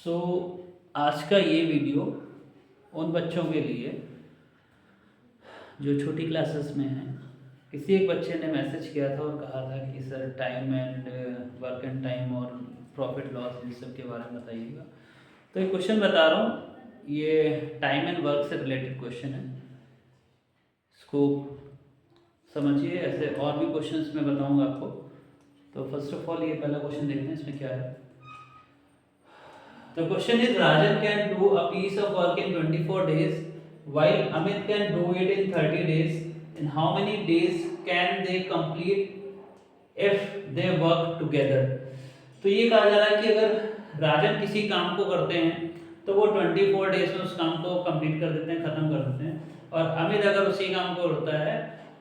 सो आज का ये वीडियो उन बच्चों के लिए जो छोटी क्लासेस में हैं। किसी एक बच्चे ने मैसेज किया था और कहा था कि sir time and work and time और प्रॉफिट लॉस इन सब के बारे में बताइएगा। तो एक क्वेश्चन बता रहा हूँ, ये टाइम एंड वर्क से रिलेटेड क्वेश्चन है। इसको समझिए, ऐसे और भी क्वेश्चंस मैं बताऊँगा आपको। तो फर्स्ट ऑफ ऑल ये पहला क्वेश्चन देखते हैं इसमें क्या है। The question is Rajan can do a piece of work in 24 days while Amit can do it in 30 days. In how many days can they complete if they work together? तो ये कहा जा रहा है कि अगर राजन किसी काम को करते हैं तो वो 24 डेज में उस काम को कंप्लीट कर देते हैं, खत्म कर देते हैं। और अमित अगर उसी काम को करता है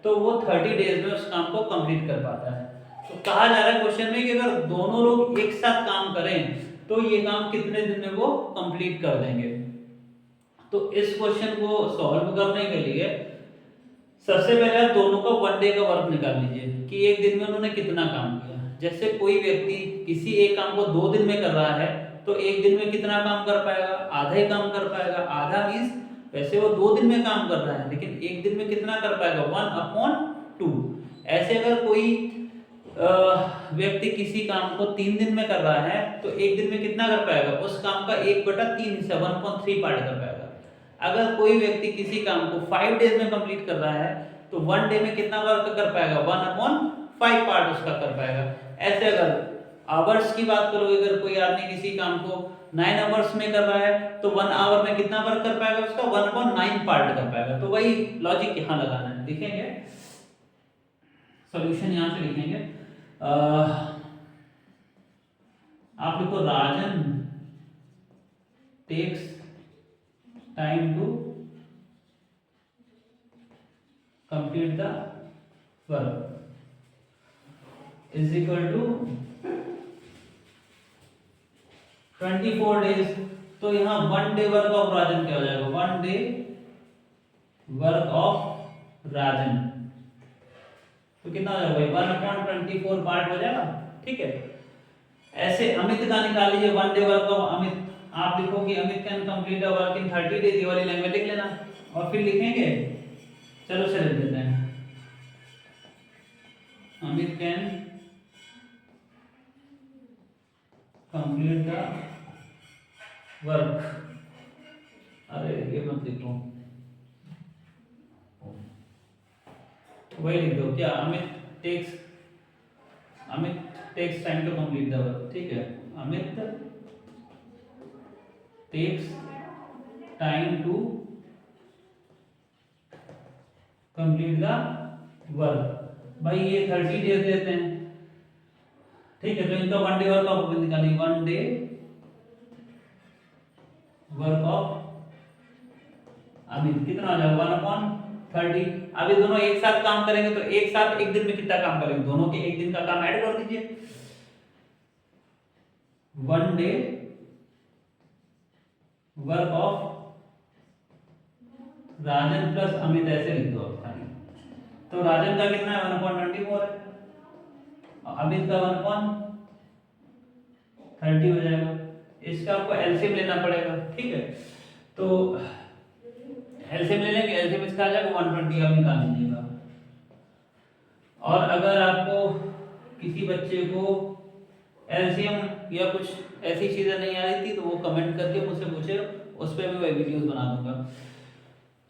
तो वो 30 डेज में उस काम को कंप्लीट कर पाता है। तो कहा जा रहा है क्वेश्चन में कि अगर दोनों लोग एक साथ काम करें तो ये काम कितने दिन में वो कंप्लीट कर देंगे। तो इस क्वेश्चन को सॉल्व करने के लिए सबसे पहले दोनों का वन डे का वर्क निकाल लीजिए कि एक दिन में उन्होंने कितना काम किया। जैसे कोई व्यक्ति किसी एक काम को 2 दिन में कर रहा है तो एक दिन में कितना काम कर पाएगा, आधा ही काम कर पाएगा। आधा मीन्स वैसे वो 2 दिन में काम कर रहा है लेकिन एक दिन में कितना कर पाएगा, 1/2। ऐसे अगर कोई व्यक्ति किसी काम को 3 दिन में कर रहा है तो एक दिन में कितना कर पाएगा, उस काम का 1/3 हिस्सा 1.3 पार्ट कर पाएगा। अगर कोई व्यक्ति किसी काम को 5 डेज में कंप्लीट कर रहा है तो 1 डे में कितना वर्क कर पाएगा, 1/5 पार्ट उसका कर पाएगा। ऐसे अगर आवर्स की बात करोगे, अगर कोई आदमी किसी काम को 9 आवर्स में कर रहा है तो 1 आवर में कितना वर्क कर पाएगा, उसका 1/9 पार्ट कर पाएगा। तो वही लॉजिक यहाँ लगाना है। लिखेंगे सॉल्यूशन, यहाँ से लिखेंगे। आप लिखो Rajan takes time to complete the work is equal to 24 days. तो यहाँ 1 डे वर्क ऑफ राजन क्या हो जाएगा, 1 डे वर्क ऑफ राजन तो कितना हो जाएगा भाई, 1/24 पार्ट हो जाएगा। ठीक है। ऐसे अमित का निकाल लीजिए 1 डे वर्क ऑफ अमित। आप लिखो कि Amit can complete a work in 30 days, ये वाली लैंग्वेज लिख लेना और फिर लिखेंगे, चलो से लिख देते हैं, Amit can complete the work. अरे ये मत लिखो, वही लिख दो क्या, Amit takes time to complete the work. ठीक है, Amit takes time to complete the work. भाई ये 30 डेज देते हैं। ठीक है, तो इनका 1 डे वर्क ऑफ निकालिए, 1 डे वर्क ऑफ अमित कितना हो जाएगा, 1/30। अब ये दोनों एक साथ काम करेंगे तो एक साथ एक दिन में कितना काम करेंगे, दोनों के एक दिन का काम ऐड कर दीजिए। 1 day work of Rajan plus Amit, ऐसे लिख दो खाली। तो राजन का कितना है, 1/24 है और अमित का 1/30 हो जाएगा। इसका आपको एलसीएम लेना पड़ेगा। ठीक है, तो एलसीएम ले लेंगे, एलसीएम इसका आ जाएगा 120, आप निकाल लीजिएगा। और अगर आपको किसी बच्चे को एलसीएम या कुछ ऐसी चीजें नहीं आ रही थी तो वो कमेंट करके मुझसे पूछे, उस पर मैं वीडियोस बना दूंगा।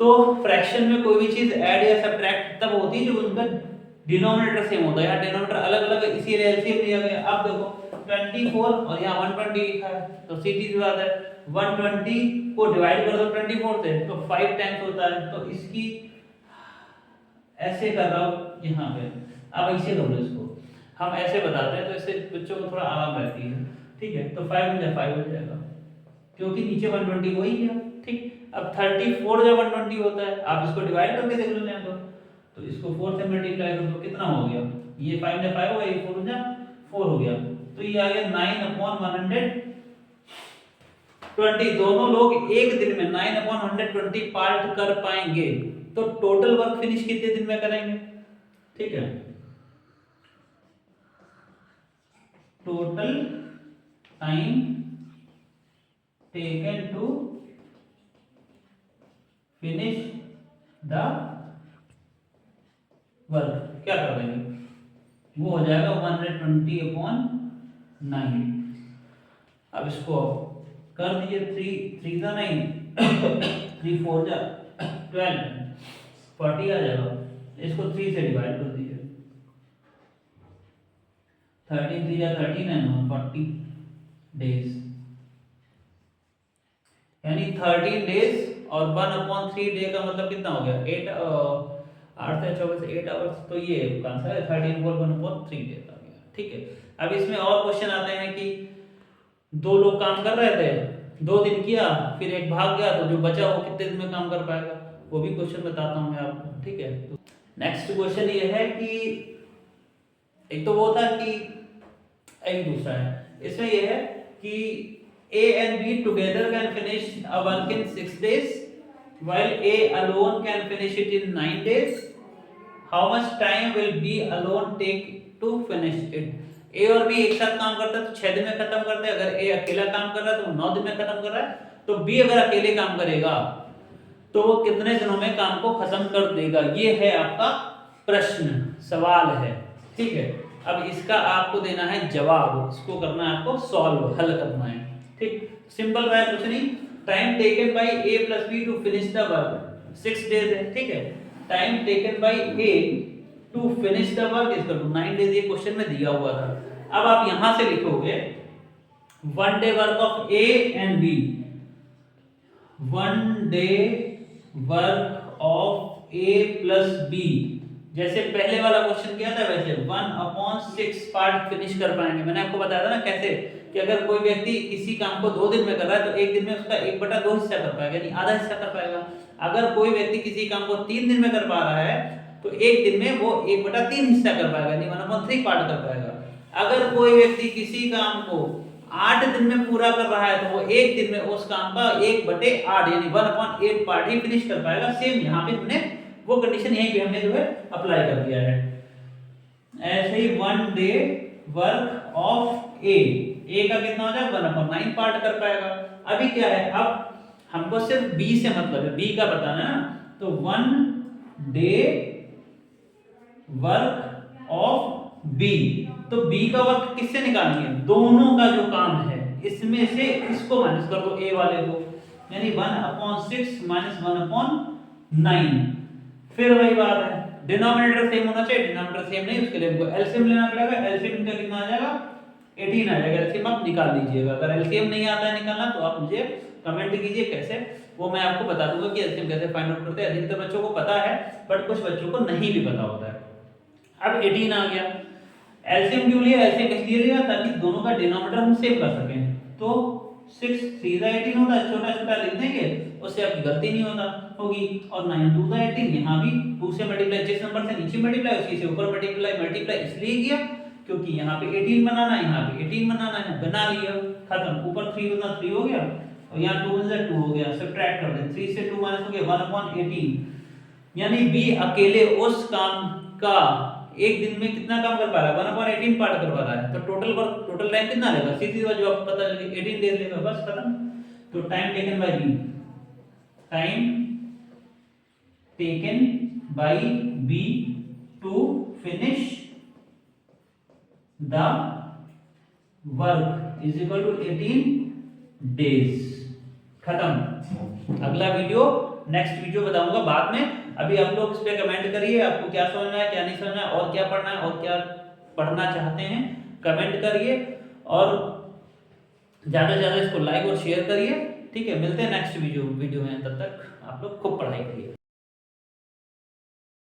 तो फ्रैक्शन में कोई भी चीज ऐड या सब्ट्रैक्ट तब होती है जब उनका डिनोमिनेटर सेम होता है। यहाँ डिनोमिनेटर अलग अलग है इसीलिए एलसीएम लिया गया। अब देखो 24 और यहाँ 120 लिखा है तो सीधी सी बात है, 120 को डिवाइड कर दो 24 से तो 5 टाइम्स होता है। तो इसकी ऐसे कर रहा हूँ यहाँ पे, अब ऐसे कर लो इसको, हम ऐसे बताते हैं तो इससे बच्चों को थोड़ा आराम रहती है। ठीक है, तो 5 में 5 हो जाएगा क्योंकि नीचे 120 वही है। ठीक, अब 34 जब 120 होता है, आप इसको डिवाइड करके देख लो यहाँ तो इसको 4 से मल्टीप्लाई कर दो, कितना हो गया, ये 5 में 5 हो गया, ये 4 में 4 हो गया, तो ये आ गया 9/120। दोनों लोग एक दिन में 9/120 पार्ट कर पाएंगे तो टोटल वर्क फिनिश कितने दिन में करेंगे। ठीक है, total time taken to finish the work, क्या कर देंगे, वो हो जाएगा 120/9। अब इसको कर दीजिए, 3 था नहीं 3 4 जा 12 40 आ जाएगा। इसको 3 से डिवाइड कर दीजिए, 13 3 जा 13 है 40 डेज, यानी 13 डेज और 1/3 डे का मतलब कितना हो गया, 8 से 24 8 आवर्स, तो ये आंसर है 13 को 1/3 डेज आ गया। ठीक है, अब इसमें और क्वेश्चन आते हैं कि दो लोग काम कर रहे थे, 2 दिन किया, फिर एक भाग गया, तो जो बचा वो कितने दिन में काम कर पाएगा, वो भी क्वेश्चन बताता हूं मैं आपको। ठीक है, नेक्स्ट क्वेश्चन ये है कि एक तो वो था कि एक दूसरा है, इसमें ये है कि A and B together can finish a work in 6 days while A alone can finish it in 9 days. How much time will B alone take to finish it? A और B एक साथ काम करता है तो 6 दिन में खत्म करते हैं, अगर A अकेला काम कर रहा है तो 9 दिन में खत्म कर रहा है, तो B अगर अकेले काम करेगा तो वो कितने दिनों में काम को खत्म कर देगा, ये है आपका प्रश्न, सवाल है। ठीक है, अब इसका आपको देना है जवाब, इसको करना है आपको सॉल्व, हल करना है। ठीक, सिंपल है, कुछ नहीं, time taken by A plus B to finish the work 6 days है। ठीक है, time taken by A to finish the work is equal to 9 days, ये क्वेश्चन में दिया हुआ था। अब आप यहां से लिखोगे 1 day work of A and B, 1 day work of A plus B, जैसे पहले वाला क्वेश्चन किया था वैसे 1/6 पार्ट फिनिश कर पाएंगे। मैंने आपको बताया था ना कैसे, कि अगर कोई व्यक्ति किसी काम को 2 दिन में कर रहा है तो एक दिन में उसका 1/2 हिस्सा कर पाएगा, यानी आधा हिस्सा कर पाएगा। अगर कोई व्यक्ति किसी काम को 3 दिन में कर पा रहा है तो एक दिन में वो 1/3 हिस्सा कर पाएगा, यानी 1/3 पार्ट कर पाएगा। अगर कोई व्यक्ति किसी काम को 8 दिन में पूरा कर रहा है तो वो एक दिन में उस काम का 1/8 यानी 1/8 पार्ट ही फिनिश कर पाएगा। सेम यहाँ पे हमने वो कंडीशन यहीं पे हमने जो है अप्लाई कर दिया है। ऐसे ही 1 डे वर्क ऑफ ए का कितना हो जाएगा 1/9 पार्ट कर पाएगा। अभी क्या है, अब हमको सिर्फ बी से मतलब है, बी का बताना है ना, तो 1 डे वर्क ऑफ बी, तो बी का वर्क किससे निकालेंगे, दोनों का जो काम है इसमें से इसको माइनस कर दो, ए वाले को, यानी 1/6 माइनस 1/9। फिर वही बात है, डिनोमिनेटर सेम होना चाहिए, डिनोमिनेटर सेम नहीं, उसके लिए हमको एलसीएम लेना पड़ेगा। एलसीएम का कितना आ जाएगा 18 आ जाएगा। एलसीएम आप निकाल लीजिएगा, अगर एलसीएम नहीं आता है निकालना तो आप मुझे कमेंट कीजिए कैसे, वो मैं आपको बता दूंगा कि एलसीएम कैसे फाइंड आउट करते हैं। अधिकतर बच्चों को पता है बट कुछ बच्चों को नहीं भी पता होता है। अब 18 आ गया, एलसीएम क्यों लिया, एलसीएम इसलिए लिया ताकि दोनों का डिनोमिनेटर हम सेम कर सकें। तो 6 3 18 होता है, छोटा छोटा लिख देंगे, उससे आपकी गलती नहीं होगी। और 9 2 18, यहाँ भी 2 से मल्टीप्लाई, जिस नंबर से नीचे मल्टीप्लाई उसी से ऊपर मल्टीप्लाई इसलिए किया क्योंकि यहाँ पे 18 बनाना है, यहाँ पे 18 बनाना है, बना लिया, खत्म। ऊपर 3 गुना 3 हो गया और यहाँ 2 से 2 हो गया, सब्ट्रैक्ट कर दें, 3 से 2 माइनस हो गया 1/18, यानी बी अकेले उस काम का एक दिन में कितना काम कर पा रहा है 1/18 पार्ट कर पा रहा है। तो टोटल टाइम कितना लेगा, सीधी बात जवाब पता लगे 18 डेज लेगा, बस खत्म। तो time taken by B, time taken by B to finish the work is equal to 18 days, खत्म। अगला वीडियो नेक्स्ट वीडियो बताऊंगा बाद में, अभी आप लोग इस पे कमेंट करिए आपको क्या समझना है क्या नहीं समझना है, और क्या पढ़ना है और क्या पढ़ना चाहते हैं, कमेंट करिए और ज्यादा से ज्यादा इसको लाइक और शेयर करिए। ठीक है, मिलते हैं नेक्स्ट वीडियो में, तब तक आप लोग खूब पढ़ाई करिए।